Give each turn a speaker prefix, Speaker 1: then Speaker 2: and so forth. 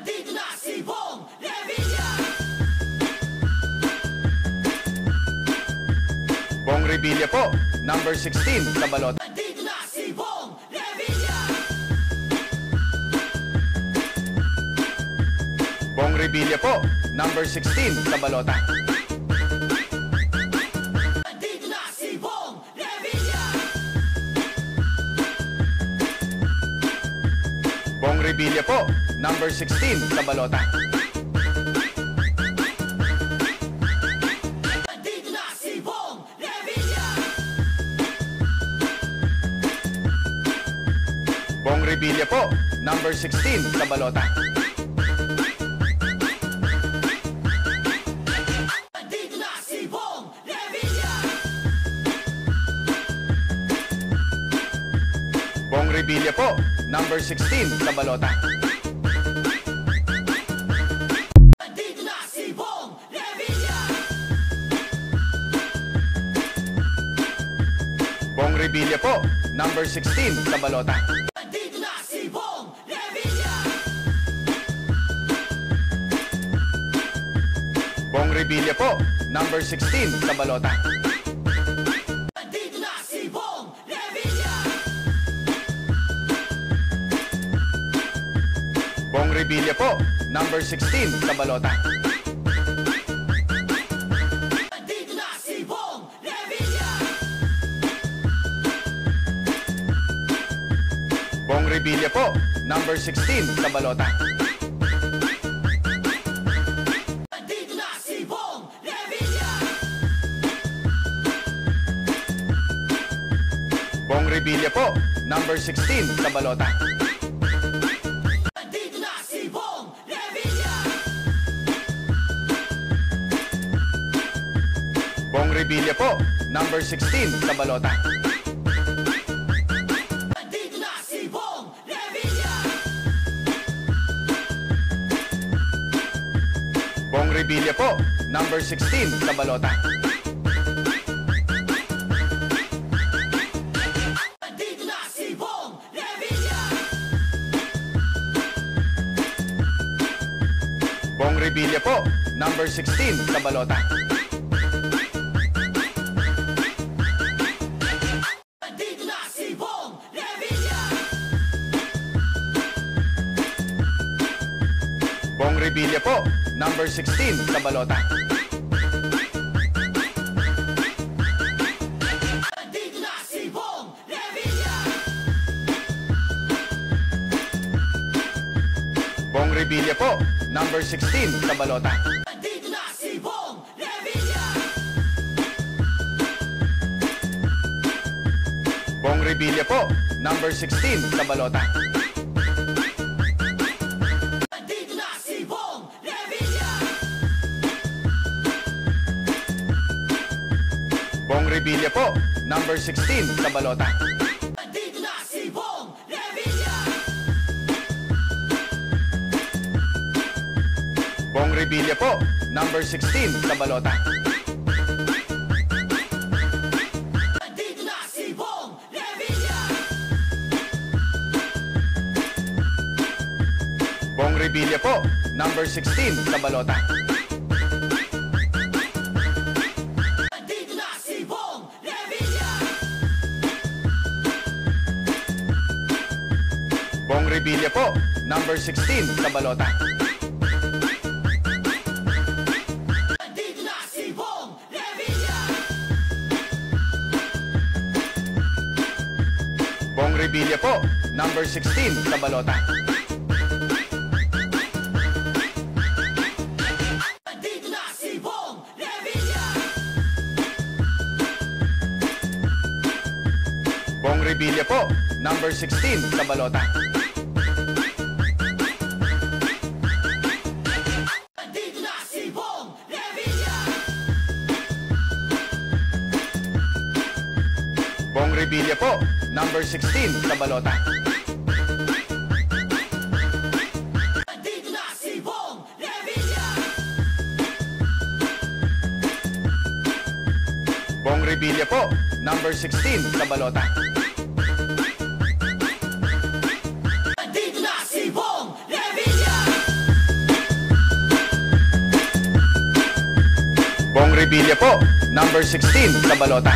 Speaker 1: Dito na si Bong Revilla.
Speaker 2: Bong Revilla po, number 16 sa balota.
Speaker 1: Dito na si Bong Revilla.
Speaker 2: Bong Revilla po, number 16 sa balota.
Speaker 1: Dito na si Bong Revilla.
Speaker 2: Bong Revilla po, number 16 sa balota.
Speaker 1: Dito na si Bong Revilla.
Speaker 2: Bong Revilla po, number 16 sa balota.
Speaker 1: Dito na si Bong Revilla.
Speaker 2: Bong Revilla po, number 16 sa balota.
Speaker 1: Dito na si Bong Revilla.
Speaker 2: Bong Revilla po, number 16 sa balota.
Speaker 1: Dito na si Bong Revilla.
Speaker 2: Bong Revilla po, number 16 sa balota.
Speaker 1: Dito na si Bong Revilla.
Speaker 2: Bong Revilla po, number 16 sa balota.
Speaker 1: Dito na si Bong Revilla.
Speaker 2: Bong Revilla po, number 16 sa balota.
Speaker 1: Dito na si Bong Revilla.
Speaker 2: Bong Revilla po, number 16 sa balota.
Speaker 1: Dito na si Bong Revilla.
Speaker 2: Bong Revilla po, number 16 sa balota.
Speaker 1: Dito na si Bong Revilla.
Speaker 2: Bong Revilla po, number 16 sa balota.
Speaker 1: Dito na si Bong Revilla.
Speaker 2: Bong Revilla po, number 16 sa balota.
Speaker 1: Dito na si Bong Revilla.
Speaker 2: Bong Revilla po, number 16 sa balota.
Speaker 1: Dito na si Bong Revilla.
Speaker 2: Bong Revilla po, number 16 sa balota.
Speaker 1: Dito na si Bong Revilla.
Speaker 2: Bong Revilla po, number 16 sa balota.
Speaker 1: Dito na si Bong Revilla.
Speaker 2: Bong Revilla po, number 16 sa balota.
Speaker 1: Dito na si Bong Revilla.
Speaker 2: Bong Revilla po, number 16 sa balota.
Speaker 1: Dito na si Bong Revilla.
Speaker 2: Bong Revilla po, number 16 sa balota.
Speaker 1: Dito na si Bong Revilla.
Speaker 2: Bong Revilla po, number 16 sa balota.
Speaker 1: Dito na si Bong Revilla.
Speaker 2: Bong Revilla po, number 16 sa balota.
Speaker 1: Dito na si Bong Revilla.
Speaker 2: Bong Revilla po, number 16 sa balota.
Speaker 1: Dito na si Bong Revilla.
Speaker 2: Bong Revilla po, number 16 sa balota.
Speaker 1: Dito na si Bong Revilla.
Speaker 2: Bong Revilla po, number 16 sa balota.
Speaker 1: Dito na si Bong Revilla.
Speaker 2: Bong Revilla po, number 16 sa balota.